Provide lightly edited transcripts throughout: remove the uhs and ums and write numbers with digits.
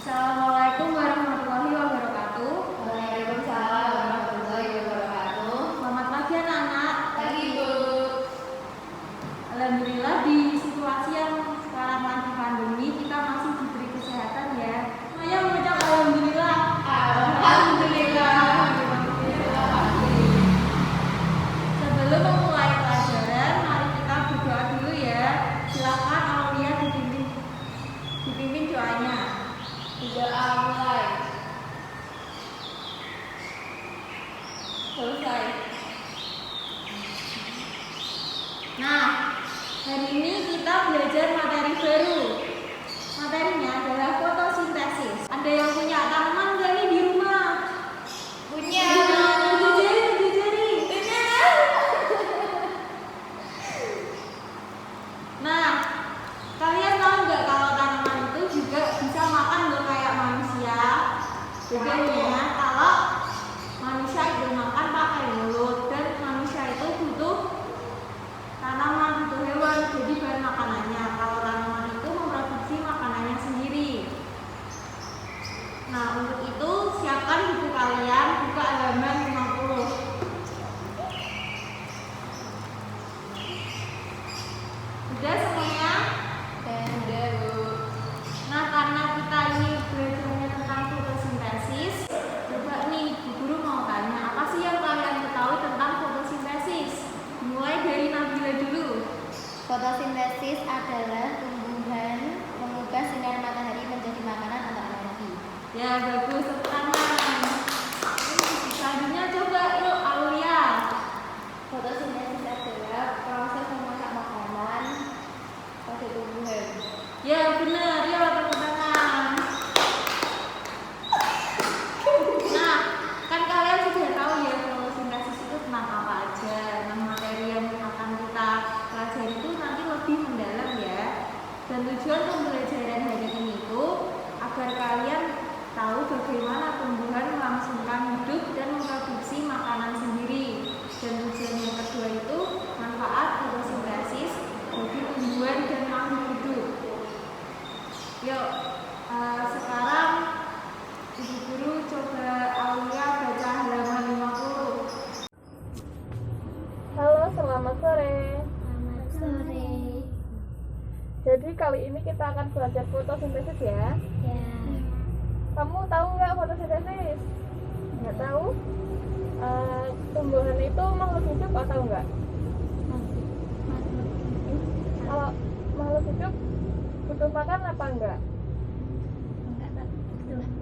Assalamualaikum warahmatullahi wabarakatuh. Waalaikumsalam warahmatullahi wabarakatuh. Selamat pagi anak-anak. Pagi Bu. Alhamdulillah di situasi yang sekarang lagi pandemi kita masih diberi kesehatan ya. Ayo mengucap alhamdulillah. Alhamdulillah. Sebelum memulai pelajaran, mari kita berdoa dulu ya. Silakan Aulia dipimpin doanya. Doa mulai. Selesai. Nah, hari ini kita belajar materi baru. Materinya adalah fotosintesis. Ada yang punya tanaman nggak nih di rumah? Punya. Tujuh jari. Nah, kalian tahu nggak kalau tanaman itu juga bisa makan loh kayak manusia? Bedanya kalau manusia itu makan pakai mulut dan manusia itu butuh tanaman, butuh hewan, jadi bahan makanannya. Kalau tanaman itu memproduksi makanannya sendiri. Nah, untuk itu siapkan buku kalian, buka halaman 50. Udah semuanya? Udah Bu. Nah, karena kita ini belajarnya tentang fotosintesis, coba nih Bu Guru mau tanya, apa sih yang kalian ketahui tentang fotosintesis? Mulai dari Nabila dulu. Fotosintesis adalah tumbuhan mengubah sinar matahari menjadi makanan atau energi. Ya, bagus, tepuk tangan. Selanjutnya coba yuk Aulia. Fotosintesis adalah proses memasak makanan pada tumbuhan. Ya, benar. Yuk, tepuk tangan. Nah, kan kalian sudah tahu ya fotosintesis itu tentang apa aja. Nah, materi yang akan kita pelajari itu nanti lebih mendalam ya. Dan tujuan pembelajaran hari ini itu agar kalian tahu bagaimana tumbuhan melangsungkan hidup dan memproduksi makanan sendiri. Dan tujuan yang kedua itu manfaat fotosintesis bagi tumbuhan dan makhluk hidup. Yuk, sekarang Ibu Guru coba Aulia baca halaman 50. Halo, selamat sore. Selamat sore. Jadi kali ini kita akan belajar fotosintesis ya. Ya. Kamu tahu nggak fotosintesis? Nggak tahu? Tumbuhan itu makhluk hidup atau enggak? Kalau makhluk hidup butuh makan apa enggak?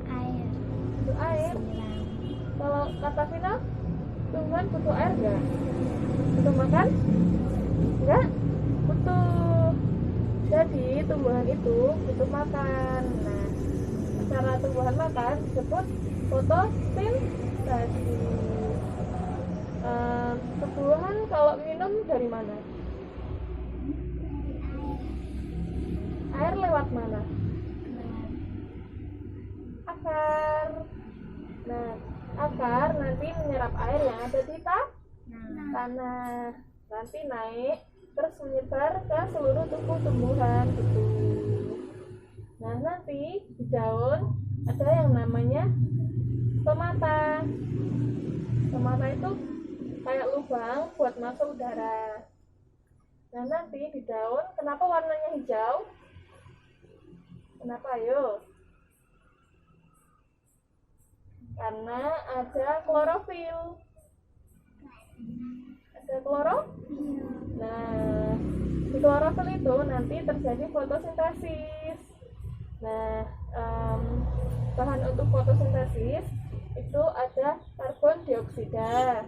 Air. Butuh air. Kalau kata Vina, tumbuhan butuh air enggak? Butuh makan? Enggak? Butuh. Jadi tumbuhan itu butuh makan. Nah, cara tumbuhan makan disebut fotosintesis. Tumbuhan kalau minum dari mana? Air lewat mana? Akar. Nah, akar nanti menyerap air yang ada di tanah. Nanti naik terus menyebar ke seluruh tubuh tumbuhan gitu. Nah, nanti di daun ada yang namanya stomata. Stomata itu kayak lubang buat masuk udara. Nah, nanti di daun kenapa warnanya hijau? Kenapa ayo? Karena ada klorofil. Ada klorofil. Nah, di klorofil itu nanti terjadi fotosintesis. Nah, bahan untuk fotosintesis itu ada karbon dioksida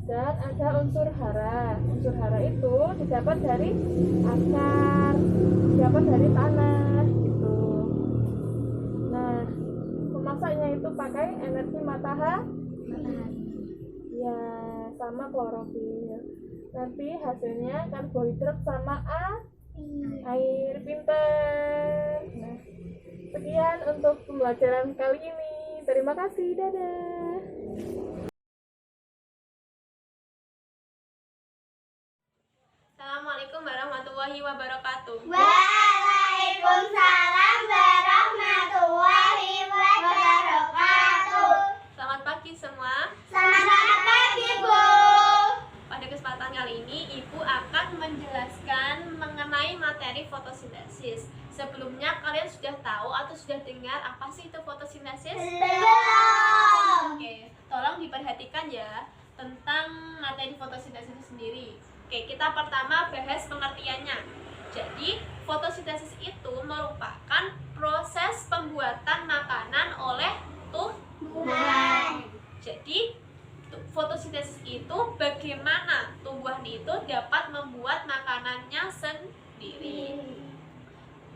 dan ada unsur hara. Unsur hara itu didapat dari akar, didapat dari tanah gitu. Nah, memasaknya itu pakai energi matahari. Ya, sama klorofil. Nanti hasilnya karbohidrat sama air. Pinter. Nah, sekian untuk pembelajaran kali ini. Terima kasih. Dadah. Assalamualaikum warahmatullahi wabarakatuh. Waalaikumsalam warahmatullahi sebelumnya kalian sudah tahu atau sudah dengar apa sih itu fotosintesis? Belum. Oke, tolong diperhatikan ya tentang materi fotosintesis itu sendiri. Oke, kita pertama bahas pengertiannya. Jadi, fotosintesis itu merupakan proses pembuatan makanan oleh tumbuhan. Jadi, fotosintesis itu bagaimana tumbuhan itu dapat membuat makanannya sendiri.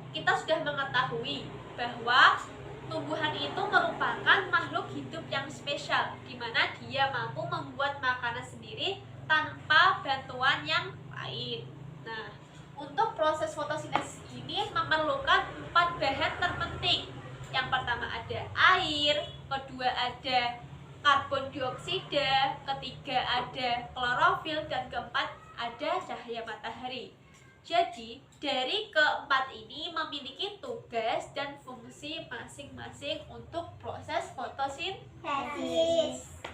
Kita sudah mengetahui bahwa tumbuhan itu merupakan makhluk hidup yang spesial, di mana dia mampu membuat makanan sendiri tanpa bantuan yang lain. Nah, untuk proses fotosintesis ini memerlukan 4 bahan terpenting. Yang pertama ada air, kedua ada karbon dioksida, ketiga ada klorofil, dan keempat ada cahaya matahari. Jadi, dari keempat ini memiliki tugas dan fungsi masing-masing untuk proses fotosintesis.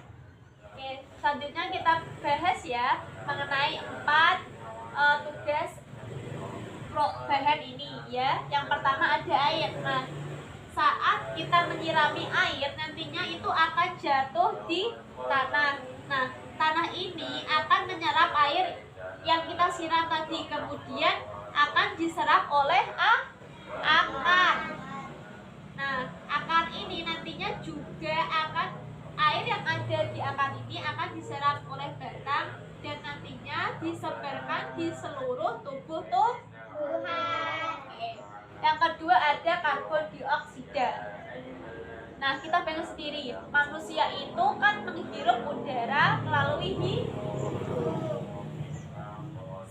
Oke, selanjutnya kita bahas ya mengenai 4 tugas bahan ini ya. Yang pertama ada air. Nah, saat kita menyirami air nantinya itu akan jatuh di tanah. Nah, tanah ini akan menyerap air yang kita siram tadi, kemudian akan diserap oleh akar. Nah, akar ini nantinya juga akan air yang ada di akar ini akan diserap oleh batang dan nantinya disebarkan di seluruh tubuh tumbuhan. Yang kedua ada karbon dioksida. Nah, kita bayangkan sendiri, manusia itu kan menghirup udara melalui hidung.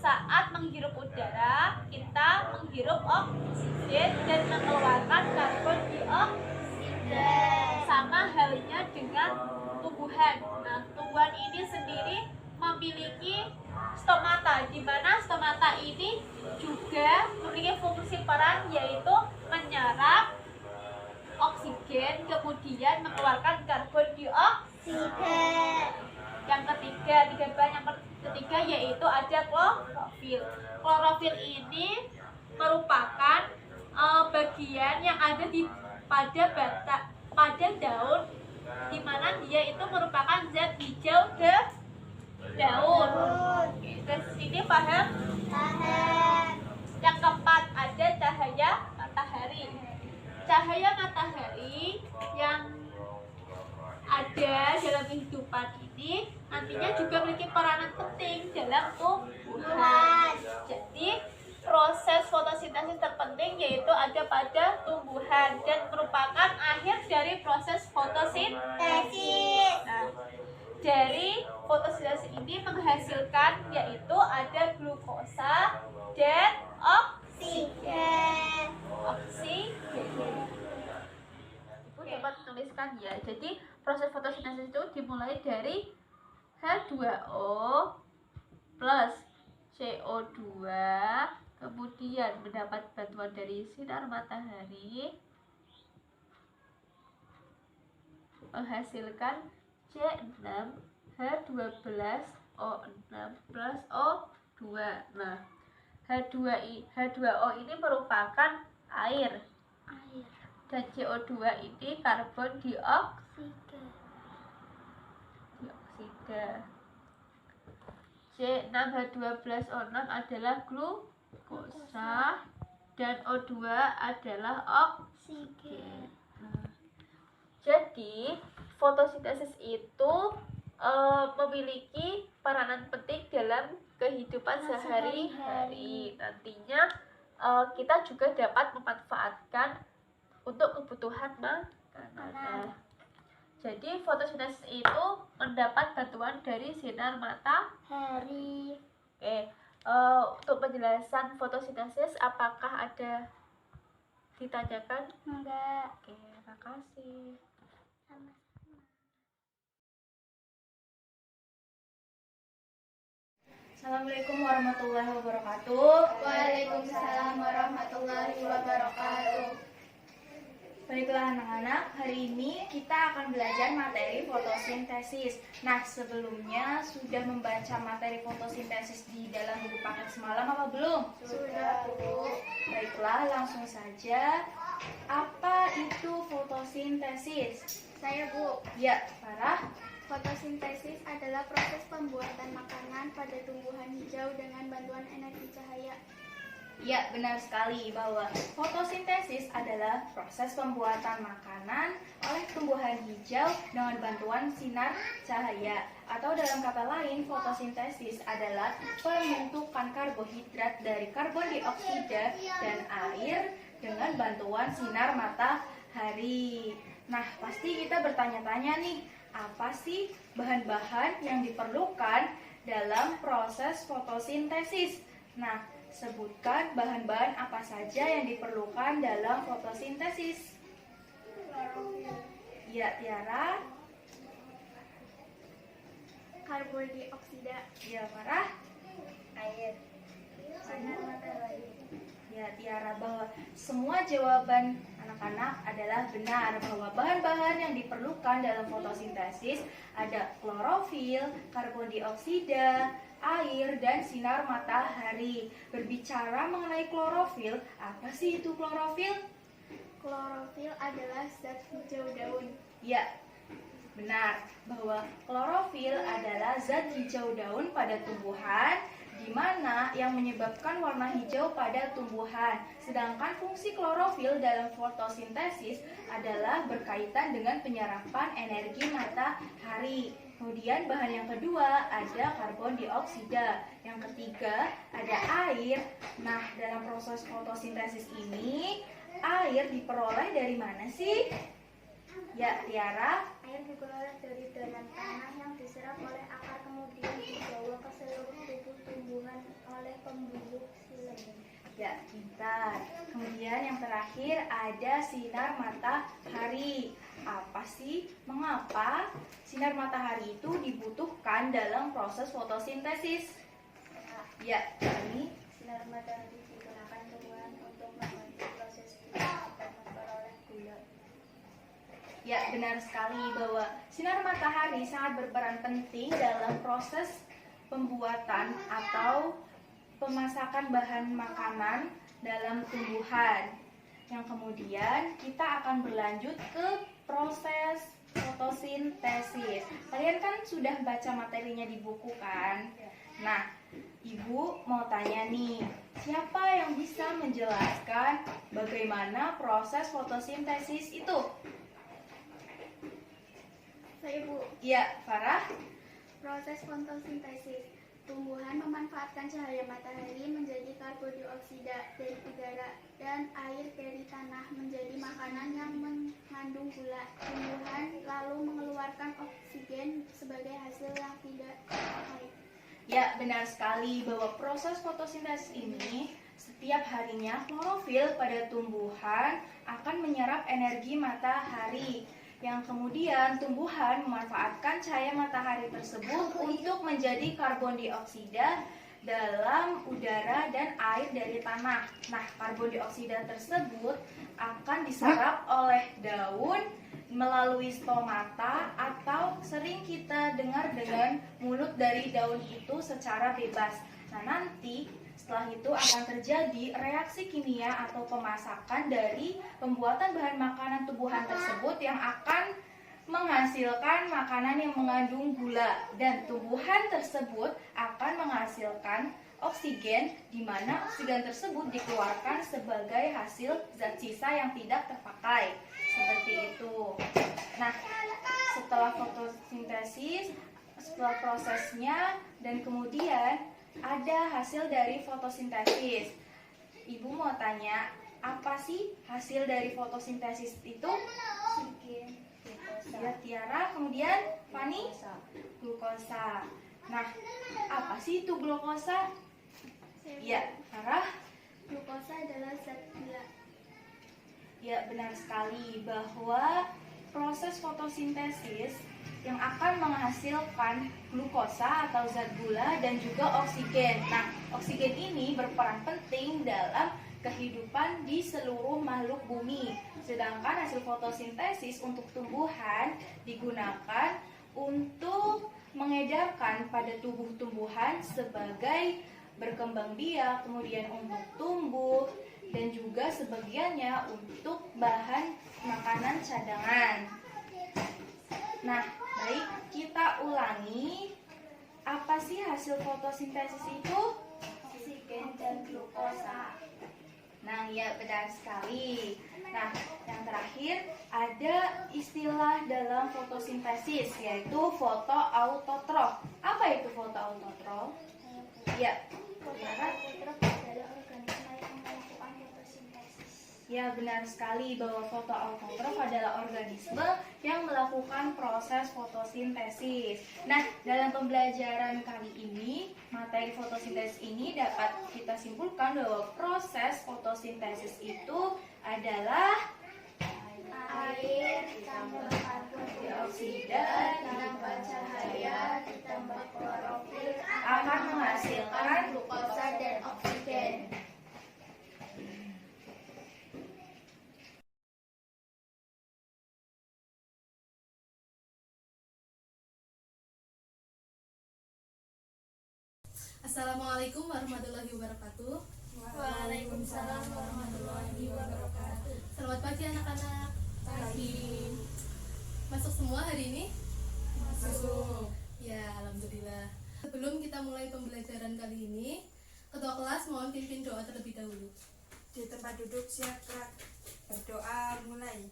Saat menghirup udara, kita menghirup oksigen dan mengeluarkan karbon dioksida. Sama halnya dengan tumbuhan. Nah, tumbuhan ini sendiri memiliki stomata, di mana stomata ini juga memiliki fungsi peran yaitu menyerap oksigen kemudian mengeluarkan karbon dioksida. Yang ketiga yaitu ada klorofil. Klorofil ini merupakan bagian yang ada pada daun, di mana dia itu merupakan zat hijau daun. Dari sini paham? Yang keempat ada cahaya matahari. Cahaya matahari yang ada dalam kehidupan ini nantinya juga memiliki peranan penting dalam tumbuhan. Jadi proses fotosintesis terpenting yaitu ada pada tumbuhan dan merupakan akhir dari proses fotosintesis. Nah, dari fotosintesis ini menghasilkan yaitu ada glukosa dan oksigen. Ibu dapat tuliskan ya. Jadi proses fotosintesis itu dimulai dari H2O plus CO2, kemudian mendapat bantuan dari sinar matahari, menghasilkan C6H12O6 plus O2. Nah, H2O ini merupakan air. Dan CO2 ini karbon dioksida. C6H12O6 adalah glukosa dan O2 adalah oksigen. Nah, jadi fotosintesis itu memiliki peranan penting dalam kehidupan sehari-hari. Nantinya kita juga dapat memanfaatkan untuk kebutuhan makanan. Jadi fotosintesis itu mendapat bantuan dari sinar matahari. Oke, untuk penjelasan fotosintesis apakah ada ditanyakan? Enggak. Oke, makasih. Assalamualaikum warahmatullahi wabarakatuh. Waalaikumsalam warahmatullahi wabarakatuh. Baiklah anak-anak, hari ini kita akan belajar materi fotosintesis. Nah, sebelumnya sudah membaca materi fotosintesis di dalam buku paket semalam apa belum? Sudah, Bu. Baiklah, langsung saja. Apa itu fotosintesis? Saya, Bu. Ya, Farah. Fotosintesis adalah proses pembuatan makanan pada tumbuhan hijau dengan bantuan energi cahaya. Ya, benar sekali bahwa fotosintesis adalah proses pembuatan makanan oleh tumbuhan hijau dengan bantuan sinar cahaya. Atau dalam kata lain, fotosintesis adalah pembentukan karbohidrat dari karbon dioksida dan air dengan bantuan sinar matahari. Nah, pasti kita bertanya-tanya nih, apa sih bahan-bahan yang diperlukan dalam proses fotosintesis? Nah, sebutkan bahan-bahan apa saja yang diperlukan dalam fotosintesis. Ya, Tiara. Karbon dioksida, Ya, Farah. air, sinar matahari. Ya, Tiara, bahwa semua jawaban anak-anak adalah benar, bahwa bahan-bahan yang diperlukan dalam fotosintesis ada klorofil, karbon dioksida, air, dan sinar matahari. Berbicara mengenai klorofil, apa sih itu klorofil? Klorofil adalah zat hijau daun. Ya, benar, bahwa klorofil adalah zat hijau daun pada tumbuhan, di mana yang menyebabkan warna hijau pada tumbuhan. Sedangkan fungsi klorofil dalam fotosintesis adalah berkaitan dengan penyerapan energi matahari. Kemudian bahan yang kedua ada karbon dioksida. Yang ketiga ada air. Nah, dalam proses fotosintesis ini air diperoleh dari mana sih? Ya, Tiara. Air diperoleh dari dalam tanah yang diserap oleh akar kemudian dibawa ke seluruh tubuh tumbuhan oleh pembuluh xilem. Ya, pintar. Kemudian yang terakhir ada sinar matahari. Apa sih? Mengapa sinar matahari itu dibutuhkan dalam proses fotosintesis? Ya, ini Sinar matahari digunakan tumbuhan untuk membantu proses dan memperoleh gula. ya benar sekali bahwa sinar matahari sangat berperan penting dalam proses pembuatan atau pemasakan bahan makanan dalam tumbuhan. Yang kemudian kita akan berlanjut ke proses fotosintesis. Kalian kan sudah baca materinya di buku kan? Nah, Ibu mau tanya nih, siapa yang bisa menjelaskan bagaimana proses fotosintesis itu? Saya, Bu. Ya, Farah. Proses fotosintesis. Tumbuhan memanfaatkan cahaya matahari menjadi karbon dioksida dari udara dan air dari tanah menjadi makanan yang mengandung gula. Tumbuhan lalu mengeluarkan oksigen sebagai hasil yang tidak terpakai. Ya, benar sekali bahwa proses fotosintesis ini setiap harinya klorofil pada tumbuhan akan menyerap energi matahari. Yang kemudian tumbuhan memanfaatkan cahaya matahari tersebut untuk menjadi karbon dioksida dalam udara dan air dari tanah. Nah, karbon dioksida tersebut akan diserap oleh daun melalui stomata atau sering kita dengar dengan mulut dari daun itu secara bebas. Nah, nanti setelah itu akan terjadi reaksi kimia atau pemasakan dari pembuatan bahan makanan tumbuhan tersebut yang akan menghasilkan makanan yang mengandung gula, dan tumbuhan tersebut akan menghasilkan oksigen, di mana oksigen tersebut dikeluarkan sebagai hasil zat sisa yang tidak terpakai. Seperti itu. Nah, setelah fotosintesis, setelah prosesnya dan kemudian ada hasil dari fotosintesis. Ibu mau tanya, apa sih hasil dari fotosintesis itu? Oksigen, glukosa. Ya, Tiara. Kemudian Fani? Glukosa. Nah, apa sih itu glukosa? Ya, Farah. Glukosa adalah zat gula. Ya, benar sekali bahwa proses fotosintesis yang akan menghasilkan glukosa atau zat gula dan juga oksigen. Nah, oksigen ini berperan penting dalam kehidupan di seluruh makhluk bumi. Sedangkan hasil fotosintesis untuk tumbuhan digunakan untuk mengedarkan pada tubuh tumbuhan sebagai berkembang biak, kemudian untuk tumbuh, dan juga sebagiannya untuk bahan makanan cadangan. Nah, baik, kita ulangi. Apa sih hasil fotosintesis itu? Oksigen dan glukosa. Nah, ya benar sekali. Nah, yang terakhir ada istilah dalam fotosintesis yaitu fotoautotrof. Apa itu fotoautotrof? Ya, silakan. Fotoautotrof adalah organisme yang melakukan fotosintesis. Ya, benar sekali bahwa fotoautotrof adalah organisme yang melakukan proses fotosintesis. Nah, dalam pembelajaran kali ini, materi fotosintesis ini dapat kita simpulkan bahwa proses fotosintesis itu adalah Air ditambah karbon dioksida ditambah cahaya ditambah klorofil akan menghasilkan glukosa dan oksigen. Assalamualaikum warahmatullahi wabarakatuh. Waalaikumsalam warahmatullahi wabarakatuh. Selamat pagi anak-anak. Pagi. Masuk semua hari ini? Masuk. Ya, alhamdulillah. Sebelum kita mulai pembelajaran kali ini, ketua kelas mohon pimpin doa terlebih dahulu. Di tempat duduk siap gerak. Berdoa mulai.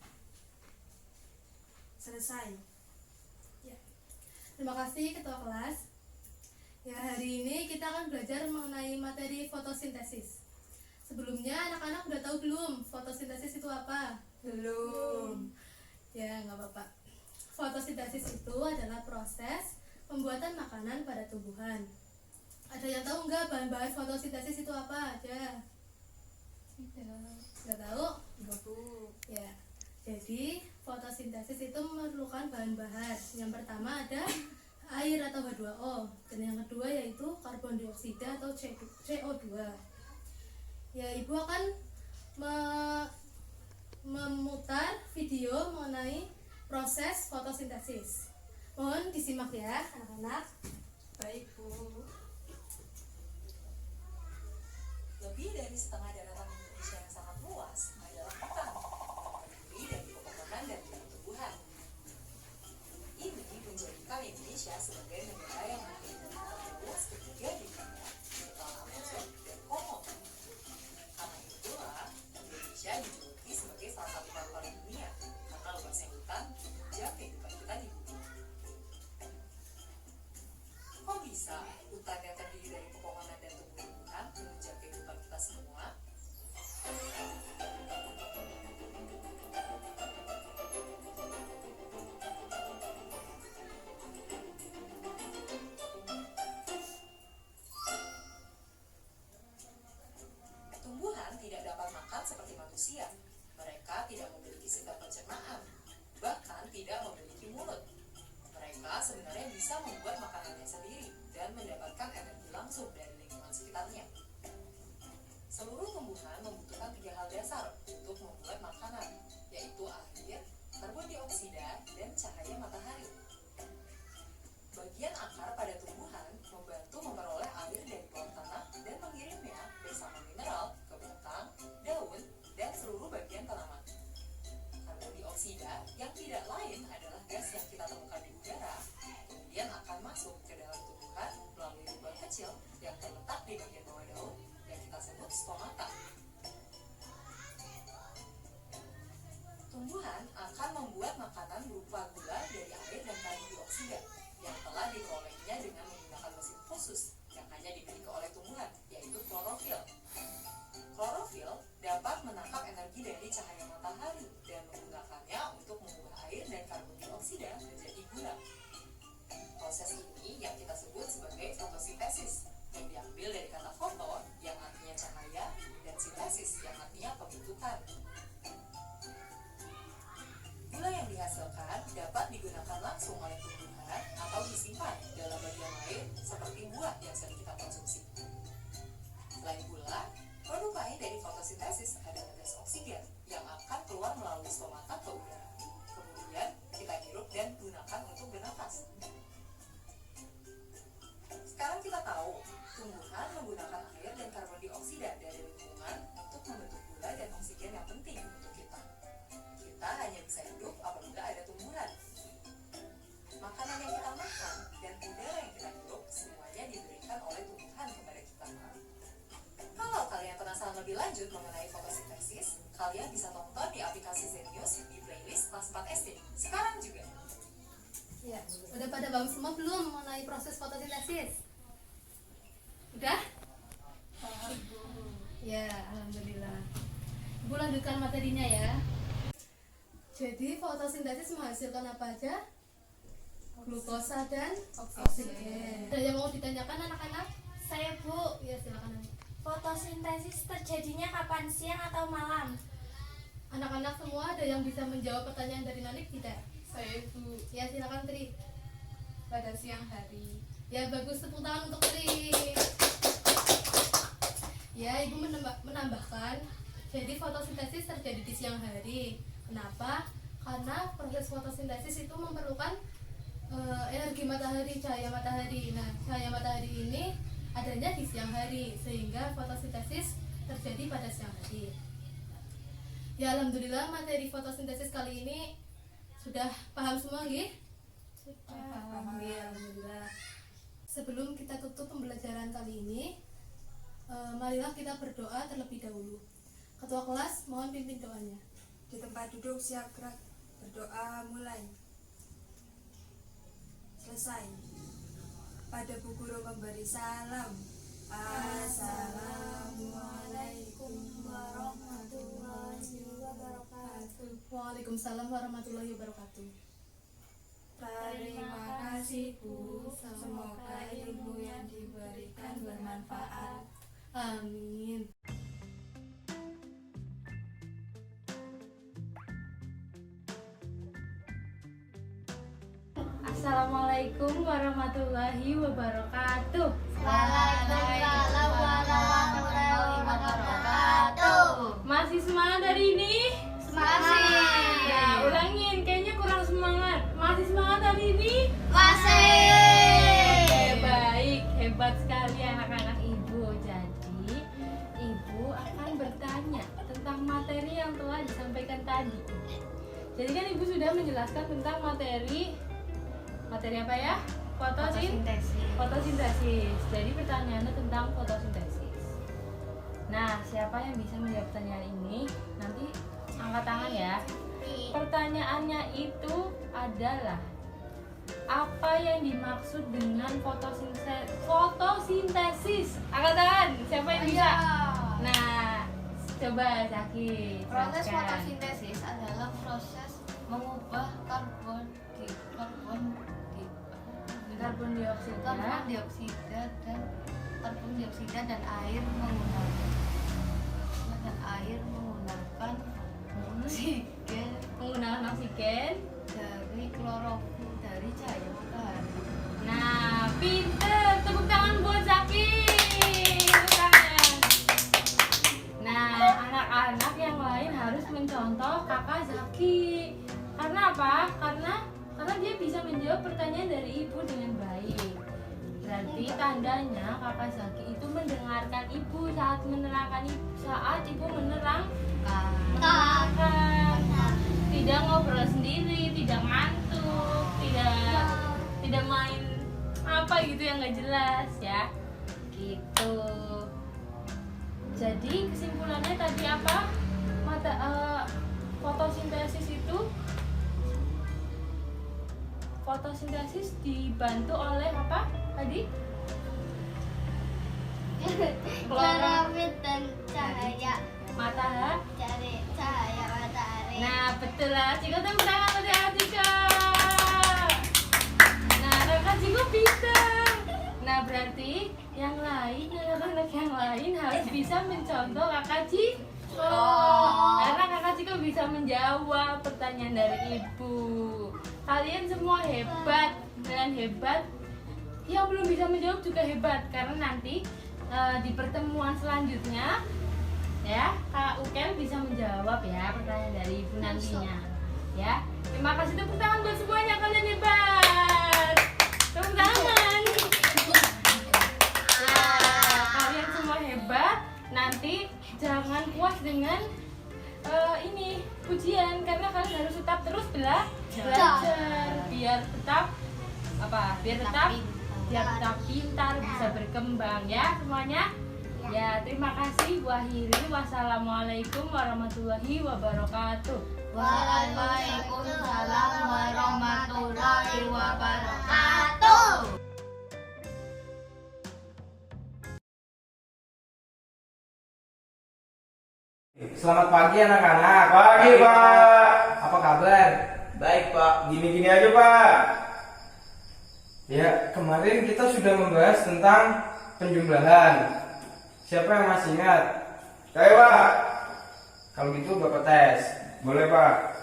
Selesai. Ya. Terima kasih ketua kelas. Ya, hari ini kita akan belajar mengenai materi fotosintesis. Sebelumnya anak-anak udah tahu belum fotosintesis itu apa? Belum. Ya, nggak apa-apa. Fotosintesis itu adalah proses pembuatan makanan pada tumbuhan. Ada yang tahu nggak bahan-bahan fotosintesis itu apa aja? Nggak tahu? Nggak tahu. Ya, jadi fotosintesis itu memerlukan bahan-bahan. Yang pertama ada air atau H2O, dan yang kedua yaitu karbon dioksida atau CO2. Ya, ibu akan memutar video mengenai proses fotosintesis. Mohon disimak ya anak-anak. Baik, Bu. Lebih dari setengah daratan Indonesia yang sangat luas adalah hutan, terdiri dari pepohonan dan tumbuhan. Ini menjadikan Indonesia sebagai negara yang memiliki hutan terluas ketiga di dunia setelah Amazon dan Kongo. Karena itulah Indonesia dijuluki sebagai salah satu paru-paru dunia karena luasnya hutan menunjang kehidupan kita di bumi. Kok bisa hutan yang terdiri dari pepohonan dan tumbuhan menunjang kehidupan kita semua? Tumbuhan tidak dapat makan seperti manusia. Mereka tidak memiliki sistem pencernaan, bahkan tidak memiliki mulut. Mereka sebenarnya bisa membuat makanannya sendiri dan mendapatkan energi langsung dari lingkungan sekitarnya. Seluruh tumbuhan membutuhkan 3 hal dasar untuk membuat makanan, yaitu air, karbon dioksida, dan cahaya matahari. Bagian akar pada tumbuhan membantu memperoleh air dari bawah tanah dan mengirimnya bersama mineral ke batang, daun, dan seluruh bagian tanaman. Karbon dioksida yang tidak lain adalah gas yang kita temukan di udara, kemudian akan masuk ke dalam tumbuhan melalui lubang kecil yang terletak di bagian bawah daun yang kita sebut stomata. Tumbuhan akan membuat makanan berupa gula dari air dan karbon dioksida yang telah diperolehnya dengan menggunakan mesin khusus yang hanya dimiliki oleh tumbuhan, yaitu klorofil. Klorofil dapat menangkap energi dari cahaya matahari dan menggunakannya untuk mengubah air dan karbon dioksida menjadi gula. Proses ini yang kita sebut sebagai fotosintesis, yang diambil dari kata foto yang artinya cahaya dan sintesis yang artinya pembentukan. Gula yang dihasilkan dapat digunakan langsung oleh tumbuhan mengenai proses fotosintesis? Udah? Ya, alhamdulillah. Ibu lanjutkan materinya ya. Jadi fotosintesis menghasilkan apa aja? Glukosa dan oksigen. Ada yang mau ditanyakan anak-anak? Saya Bu, Ya, silakan. fotosintesis terjadinya kapan, siang atau malam? Anak-anak semua ada yang bisa menjawab pertanyaan dari Nanik tidak? Saya Bu, Ya, silakan Tri. pada siang hari. Ya, bagus, tepuk tangan untuk Tri. Ya, Ibu menambahkan, jadi fotosintesis terjadi di siang hari. Kenapa? Karena proses fotosintesis itu memerlukan energi matahari, cahaya matahari. Nah, cahaya matahari ini adanya di siang hari, sehingga fotosintesis terjadi pada siang hari. Ya, alhamdulillah materi fotosintesis kali ini sudah paham semua, nggih? Ya, alhamdulillah. Sebelum kita tutup pembelajaran kali ini, marilah kita berdoa terlebih dahulu. Ketua kelas, mohon pimpin doanya. Di tempat duduk siap gerak. Berdoa mulai. Selesai. Pada Bu Guru memberi salam. Assalamualaikum warahmatullahi wabarakatuh. Waalaikumsalam warahmatullahi wabarakatuh. Terima kasih Bu. Semoga ilmu yang diberikan bermanfaat. Amin. Assalamualaikum warahmatullahi wabarakatuh. Waalaikumsalam warahmatullahi wabarakatuh. Masih semangat hari ini? Masih. Ya, ulangin, kayaknya kurang semangat. Masih semangat hari ini? Masih. Baik, hebat sekali anak-anak Ibu. Jadi, Ibu akan bertanya tentang materi yang telah disampaikan tadi. Jadi kan Ibu sudah menjelaskan tentang materi apa ya? Fotosintesis. Jadi pertanyaannya tentang fotosintesis. Nah, siapa yang bisa menjawab pertanyaan ini? Nanti angkat tangan ya. Pertanyaannya itu adalah apa yang dimaksud dengan fotosintesis? Angkat tangan. Siapa yang bisa? Nah, coba Zaki. Proses jelaskan. fotosintesis adalah proses mengubah karbon dioksida dan air menggunakan oksigen dari klorofil dari cahaya matahari. Nah, pinter. Tepuk tangan buat Zaki. Tepuk tangan. Nah, anak-anak yang lain harus mencontoh kakak Zaki. Karena apa? Karena dia bisa menjawab pertanyaan dari Ibu dengan baik. Berarti tandanya kakak Zaki itu mendengarkan Ibu saat Ibu menerangkan. Tidak ngobrol sendiri, tidak ngantuk, tidak main apa gitu yang nggak jelas ya. Gitu. Jadi kesimpulannya tadi apa? Fotosintesis dibantu oleh apa tadi? Klorofil dan cahaya Matahari. matahari. Nah, betul lah. Ciko tepuk tangan buat Kakak Ciko. Nah, Kakak Ciko pintar. Nah, berarti yang lain, anak-anak yang lain harus bisa mencontoh Kakak Ciko. Karena Kakak Ciko bisa menjawab pertanyaan dari Ibu. Kalian semua hebat, dan hebat. Yang belum bisa menjawab juga hebat, karena nanti di pertemuan selanjutnya ya Kak Ukel bisa menjawab ya pertanyaan dari Ibu nantinya ya. Terima kasih, tepuk tangan buat semuanya, kalian hebat. Tepuk tangan. Nah, kalian semua hebat. Nanti jangan puas dengan ini ujian, karena kalian harus tetap terus belajar biar tetap pintar, bisa berkembang ya semuanya. Ya, terima kasih. Wahiri, wassalamualaikum warahmatullahi wabarakatuh. Waalaikumsalam warahmatullahi wabarakatuh. Selamat pagi anak-anak. Pagi, Pak. Apa kabar? Baik, Pak. Gini-gini aja, Pak. Ya, kemarin kita sudah membahas tentang penjumlahan. Siapa yang masih ingat? Saya, Pak. Kalau gitu Bapak tes. Boleh, Pak.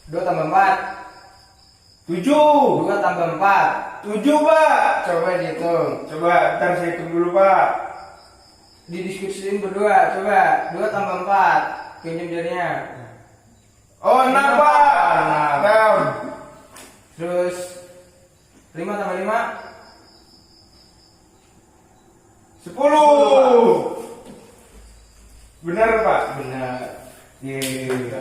2 tambah 4. 7. 2 tambah 4. 7, Pak. Coba dihitung. Coba, ntar saya hitung dulu, Pak. Didiskusiin berdua. Coba 2 tambah 4. Pinjam jarinya. Oh, 6, Pak. 6. Terus 5 tambah 5. 10. Benar, Pak? Benar. Iya.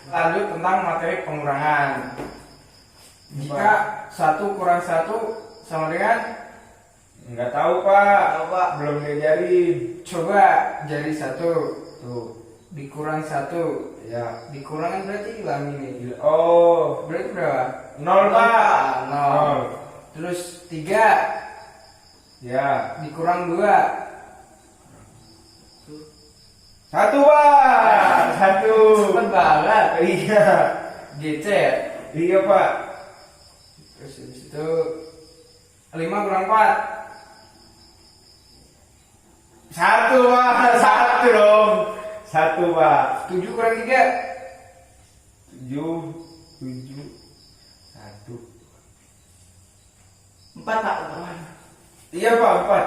Lanjut tentang materi pengurangan. Jika 1 kurang 1 sama dengan, Enggak tahu, Pak. Belum diajarin. coba jari 1 Tuh. dikurang 1 Ya. dikurangan berarti hilang ini. Oh, Berarti berapa? 0, Pak. 0. Terus 3 Ya. dikurang 2. 1, Pak. 1. Cepet banget. Iya. GC. Iya, Pak. Terus habis itu 5 kurang 4. 1, Pak. 1 dong. 1, Pak. 7 kurang 3. 7. 1. 4 Pak. Iya, Pak. 4.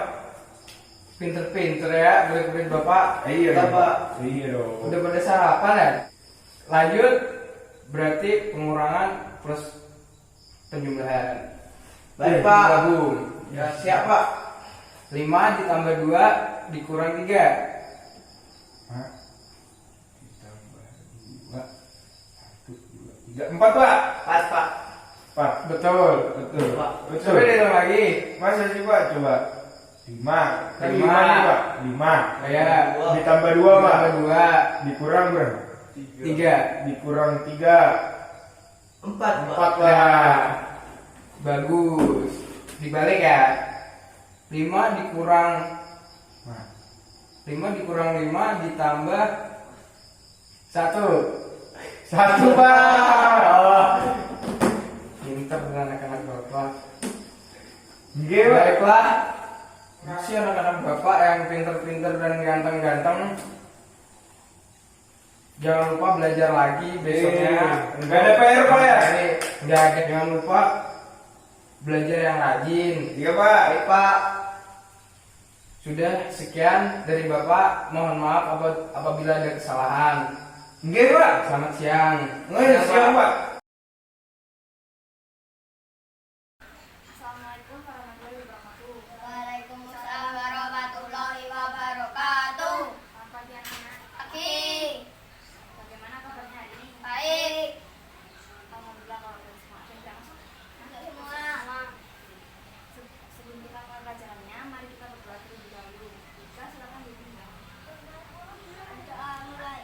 Pinter-pinter ya murid-murid Bapak. Iya, Kita, dong, Pak. Iya dong. Udah pada sarapan ya? Lanjut. Berarti pengurangan plus penjumlahan. Baik, Pak. Gabung. Ya, siap, Pak. 5 ditambah 2 dikurang 3. Hah? Ditambah 2. 1, 2, 3. 4, Pak. Pas Pak. 4. Betul. Betul, Pak. Betul. Coba dihitung lagi. Masa sih, Pak? Coba. 5. Kan 5 5. nih, Pak. 5. Ya. Ditambah 2, Pak. Ditambah 2 Dikurang berapa? 3. Dikurang 3. 4 4, Pak. Ya. Bagus. Dibalik ya. 5 dikurang Nah. 5 dikurang 5 ditambah 1. 1, Pak. Oh. Pinter anak-anak Bapak. Nggih, Pak. Baiklah. Masih anak-anak Bapak yang pinter-pinter dan ganteng-ganteng. Jangan lupa belajar lagi besoknya. Nggak ada PR, Pak, ya? Jangan lupa belajar yang rajin. Iya, Pak. Baik, Pak. Sudah sekian dari Bapak. Mohon maaf apabila ada kesalahan. Nggih, Pak. Selamat siang. Nggih, siap, Pak. Assalamualaikum warahmatullahi wabarakatuh. Waalaikumsalam warahmatullahi wabarakatuh. Selamat pagi anak-anak. Pagi. Bagaimana kabarnya hari ini? Baik. Alhamdulillah kalau ada semua. Ada yang sudah masuk? Masuk semua. Sebelum kita mulai pelajarannya, mari kita berdoa terlebih dahulu. Bisa silakan dipimpin. Doa mulai. Doa mulai.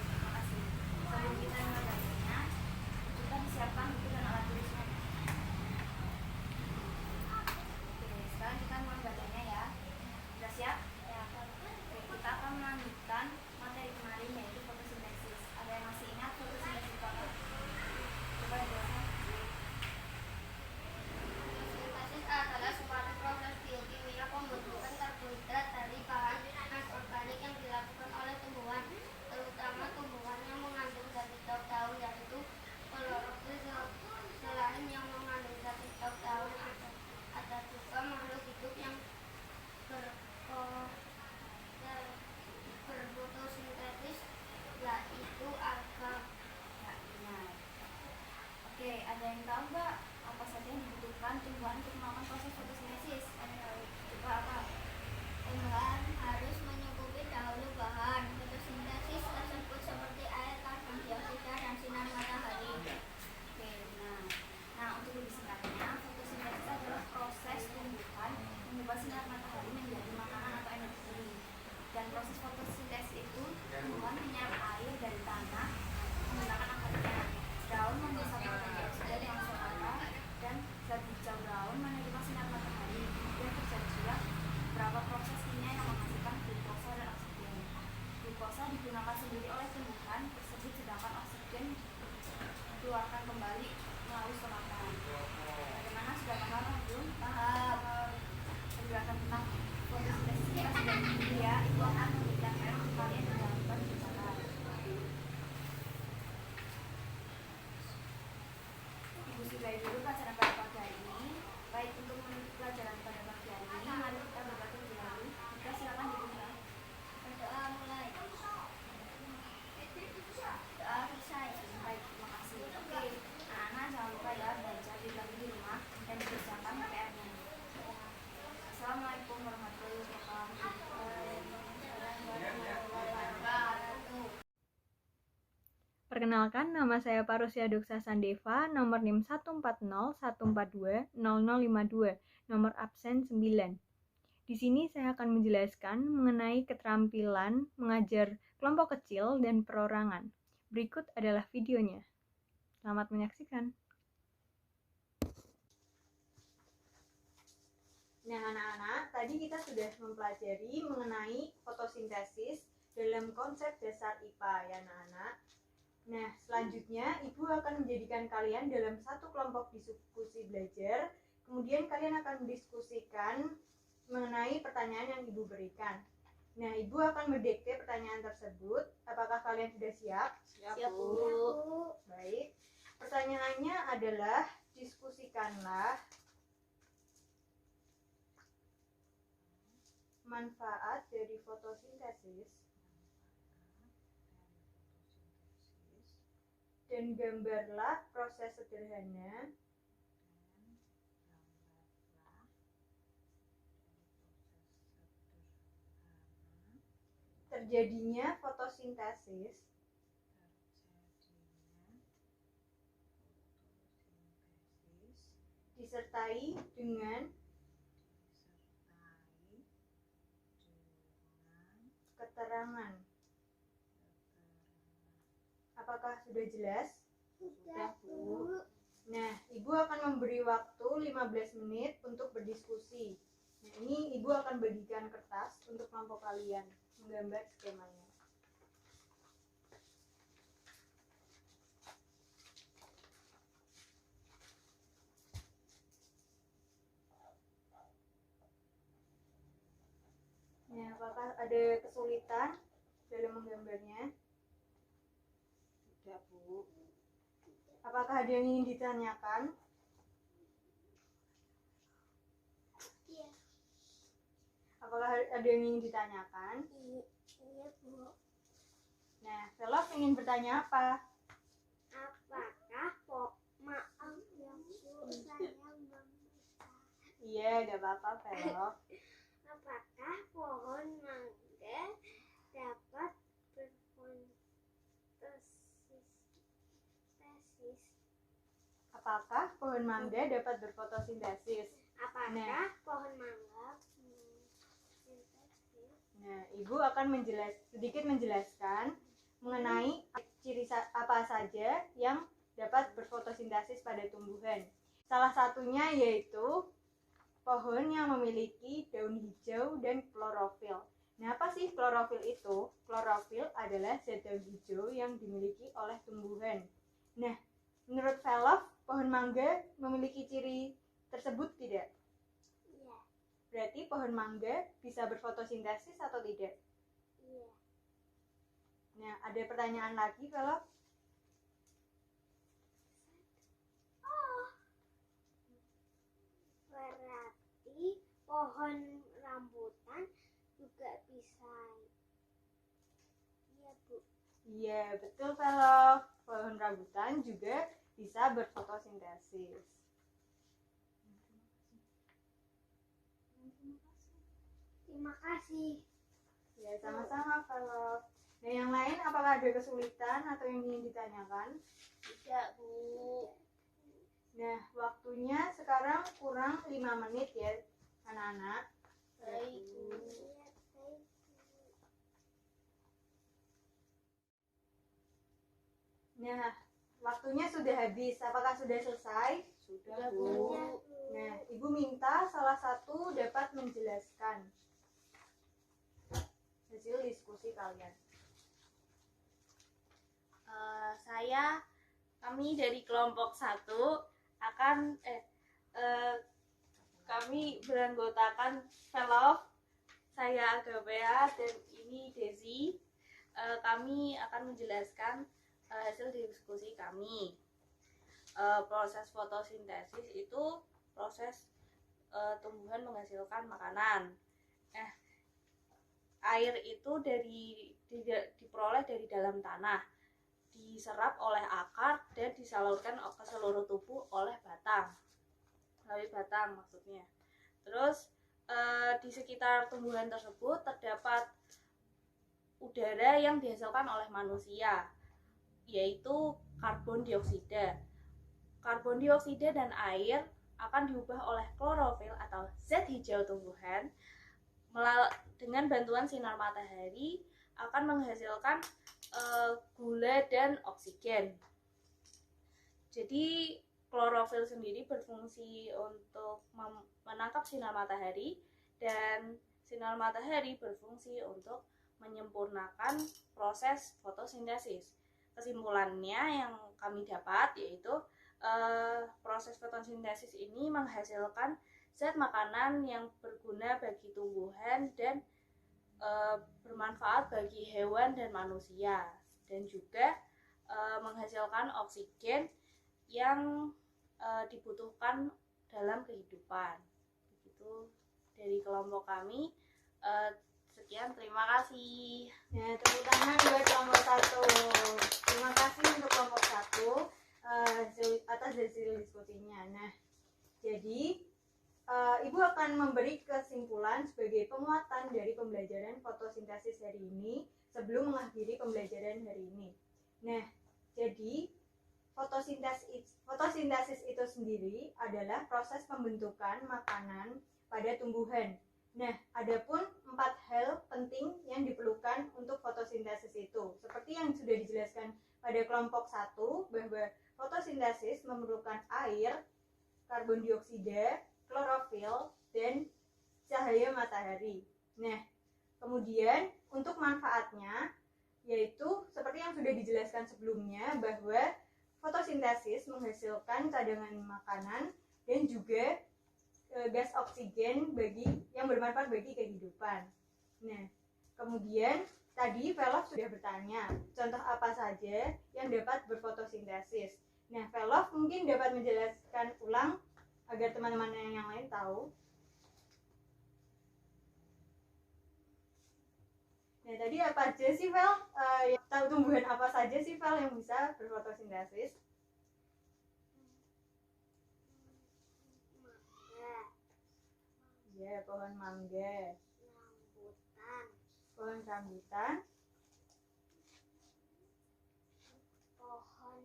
Terima kasih. Sebelum kita mulai belajarnya, kita disiapkan buku dan alat tulisnya. Oke, sekarang kita mulai bacanya ya. Sudah siap? Ya. Oke, kita akan melanjutkan materi kemarin yaitu fotosintesis. Ada yang masih ingat fotosintesis itu apa? Coba dijelaskan. Fotosintesis adalah suatu proses biokimia pembentukan karbohidrat dari bahan anorganik yang dilakukan oleh tumbuhan, terutama tumbuhan yang mengandung zat daun yaitu klorofil. Selain yang mengandung zat daun, ada juga makhluk hidup yang berfotosintesis, yaitu alga. Ya, benar. Oke, ada yang tahu nggak apa saja yang dibutuhkan tumbuhan untuk melakukan proses fotosintesis? Coba apa? Tumbuhan harus menyuguhi dahulu bahan fotosintesis tersebut seperti air, karbon dioksida, dan sinar matahari. Oke, nah untuk lebih singkatnya, fotosintesis adalah proses tumbuhan mengubah sinar matahari menjadi makanan atau energi. Dan proses fotosintesis itu tumbuhan menyerap air dari tanah menggunakan akarnya. Daun menghisap karbon dioksida dengan suara, dan zat hijau daun menerima sinar matahari. Kemudian terjadilah beberapa proses kimia yang menghasilkan digunakan sendiri oleh tumbuhan tersebut, sedangkan oksigen dikeluarkan kembali melalui stomata. Bagaimana, sudah paham belum? Paham. Penjelasan tentang fotosintesis kita sudah begitu ya. Ibu akan memberikan untuk kalian di dalam pembicaraan. Ibu sudahi dulu pelajaran pada pagi hari ini. Baik, untuk menutup pelajaran pada pagi hari ini, mari kita berdoa terlebih dahulu. Kita silakan dibuka. Berdoa mulai. Doa selesai. Baik, terima kasih. Oke, anak-anak jangan lupa ya belajar di rumah dan dikerjakan PR-nya. Assalamualaikum warahmatullahi wabarakatuh. Perkenalkan, nama saya Parusia Doksa Sandeva, nomor NIM 14014220052, nomor absen 9. Di sini saya akan menjelaskan mengenai keterampilan mengajar kelompok kecil dan perorangan. Berikut adalah videonya. Selamat menyaksikan. Nah, anak-anak, tadi kita sudah mempelajari mengenai fotosintesis dalam konsep dasar IPA ya, anak-anak. Nah, selanjutnya Ibu akan menjadikan kalian dalam satu kelompok diskusi belajar. Kemudian kalian akan mendiskusikan mengenai pertanyaan yang Ibu berikan. Nah, Ibu akan mendikte pertanyaan tersebut. Apakah kalian sudah siap? Siap, Bu. Baik. Pertanyaannya adalah, diskusikanlah manfaat dari fotosintesis dan gambarlah proses sederhana terjadinya fotosintesis disertai dengan keterangan. Apakah sudah jelas? Sudah, Bu. Nah, Ibu akan memberi waktu 15 menit untuk berdiskusi. Nah, ini Ibu akan bagikan kertas untuk kelompok kalian menggambar skemanya. Nah, apakah ada kesulitan dalam menggambarnya? Tidak, Bu. Apakah ada yang ingin ditanyakan? Iya. Apakah ada yang ingin ditanyakan? Iya, Bu. Nah, Velov ingin bertanya apa? Apakah maaf yang saya membaca. Iya, gak apa-apa, Velov. Apakah pohon mangga dapat berfotosintesis? Apakah pohon mangga dapat berfotosintesis? Apakah pohon mangga sintesis? Nah, Ibu akan sedikit menjelaskan mengenai ciri apa saja yang dapat berfotosintesis pada tumbuhan. Salah satunya yaitu pohon yang memiliki daun hijau dan klorofil. Nah, apa sih klorofil itu? Klorofil adalah zat daun hijau yang dimiliki oleh tumbuhan. Nah, menurut Velov, pohon mangga memiliki ciri tersebut tidak? Iya. Berarti pohon mangga bisa berfotosintesis atau tidak? Iya. Nah, ada pertanyaan lagi, Velov? Oh. Berarti pohon rambutan juga bisa. Iya, Bu. Iya, betul, Velov. Pohon rambutan juga bisa berfotosintesis. Terima kasih. Ya, sama-sama, Velov. Nah, yang lain apakah ada kesulitan atau yang ingin ditanyakan? Tidak, Bu. Nah, waktunya sekarang kurang 5 menit ya, anak-anak. Baik, Bu. Nah, waktunya sudah habis. Apakah sudah selesai? Sudah, Bu. Nah, Ibu minta salah satu dapat menjelaskan hasil diskusi kalian. selanjutnya kami dari kelompok 1 akan kami beranggotakan Velov, saya Agapea, dan ini Desi. Kami akan menjelaskan hasil diskusi kami. Proses fotosintesis itu proses tumbuhan menghasilkan makanan. Air itu diperoleh dari dalam tanah, diserap oleh akar dan disalurkan ke seluruh tubuh oleh batang, melalui batang maksudnya. Terus di sekitar tumbuhan tersebut terdapat udara yang dihasilkan oleh manusia, yaitu karbon dioksida. Karbon dioksida dan air akan diubah oleh klorofil atau zat hijau tumbuhan dengan bantuan sinar matahari akan menghasilkan gula dan oksigen. Jadi klorofil sendiri berfungsi untuk menangkap sinar matahari, dan sinar matahari berfungsi untuk menyempurnakan proses fotosintesis. Kesimpulannya yang kami dapat yaitu proses fotosintesis ini menghasilkan zat makanan yang berguna bagi tumbuhan dan bermanfaat bagi hewan dan manusia, dan juga menghasilkan oksigen yang dibutuhkan dalam kehidupan. Begitu dari kelompok kami. Sekian, terima kasih. Nah, tepuk tangan buat kelompok 1. Terima kasih untuk kelompok 1 atas hasil diskusinya. Nah, jadi Ibu akan memberi kesimpulan sebagai penguatan dari pembelajaran fotosintesis hari ini sebelum mengakhiri pembelajaran hari ini. Nah, jadi fotosintesis itu sendiri adalah proses pembentukan makanan pada tumbuhan. Nah, adapun 4 hal penting yang diperlukan untuk fotosintesis itu. Seperti yang sudah dijelaskan pada kelompok 1, bahwa fotosintesis memerlukan air, karbon dioksida, klorofil, dan cahaya matahari. Nah, kemudian untuk manfaatnya, yaitu seperti yang sudah dijelaskan sebelumnya, bahwa fotosintesis menghasilkan cadangan makanan dan juga gas oksigen yang bermanfaat bagi kehidupan. Nah, kemudian tadi Velov sudah bertanya, contoh apa saja yang dapat berfotosintesis. Nah, Velov mungkin dapat menjelaskan ulang agar teman-teman yang lain tahu. Nah, tadi apa aja sih, Vel? Tahu tumbuhan apa saja sih, Vel, yang bisa berfotosintesis? Ya, pohon mangga, pohon rambutan, pohon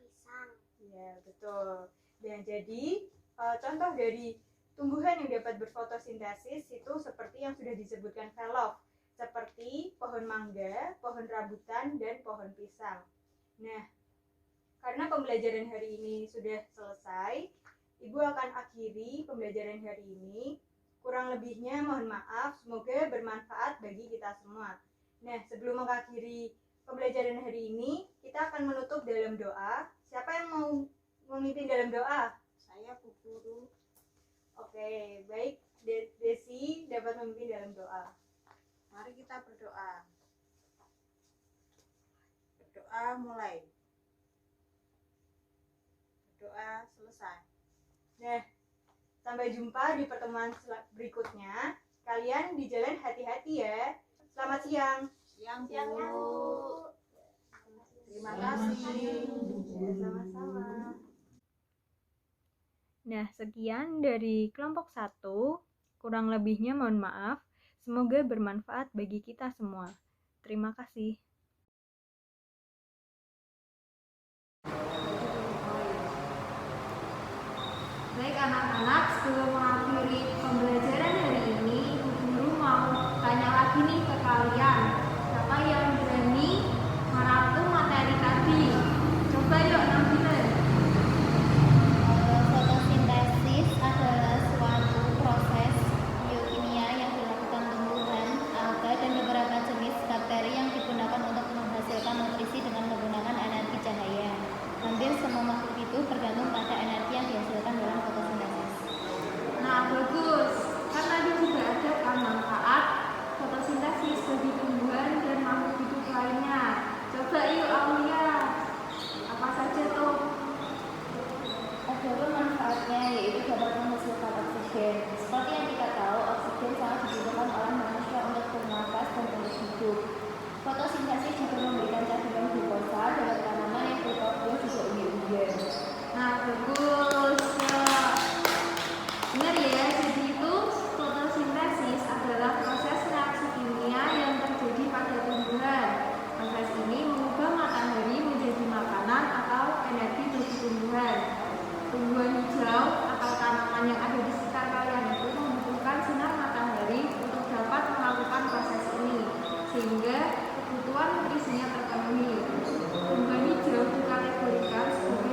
pisang. Ya, betul. Dan jadi contoh dari tumbuhan yang dapat berfotosintesis itu seperti yang sudah disebutkan Velov, seperti pohon mangga, pohon rambutan, dan pohon pisang. Nah, karena pembelajaran hari ini sudah selesai, Ibu akan akhiri pembelajaran hari ini. Kurang lebihnya mohon maaf, semoga bermanfaat bagi kita semua. Nah, sebelum mengakhiri pembelajaran hari ini, kita akan menutup dalam doa. Siapa yang mau memimpin dalam doa? Saya Bu Guru. Oke, baik. Desi dapat memimpin dalam doa. Mari kita berdoa. Berdoa mulai. Berdoa selesai. Nah, sampai jumpa di pertemuan berikutnya. Kalian di jalan hati-hati ya. Selamat siang. Siang, Bu. Terima kasih. Ya, sama-sama. Nah, sekian dari kelompok 1. Kurang lebihnya mohon maaf. Semoga bermanfaat bagi kita semua. Terima kasih. Baik anak-anak, sebelum mengakhiri pembelajaran hari ini, Ibu Guru mau tanya lagi nih ke kalian. Siapa yang berani merangkum materi tadi? Coba yuk Nabila. Fotosintesis adalah suatu proses biokimia yang dilakukan tumbuhan, alga, dan beberapa jenis bakteri yang digunakan untuk menghasilkan nutrisi dengan menggunakan kebutuhan nutrisinya terpenuhi. Tumbuhan hijau dikategorikan sebagai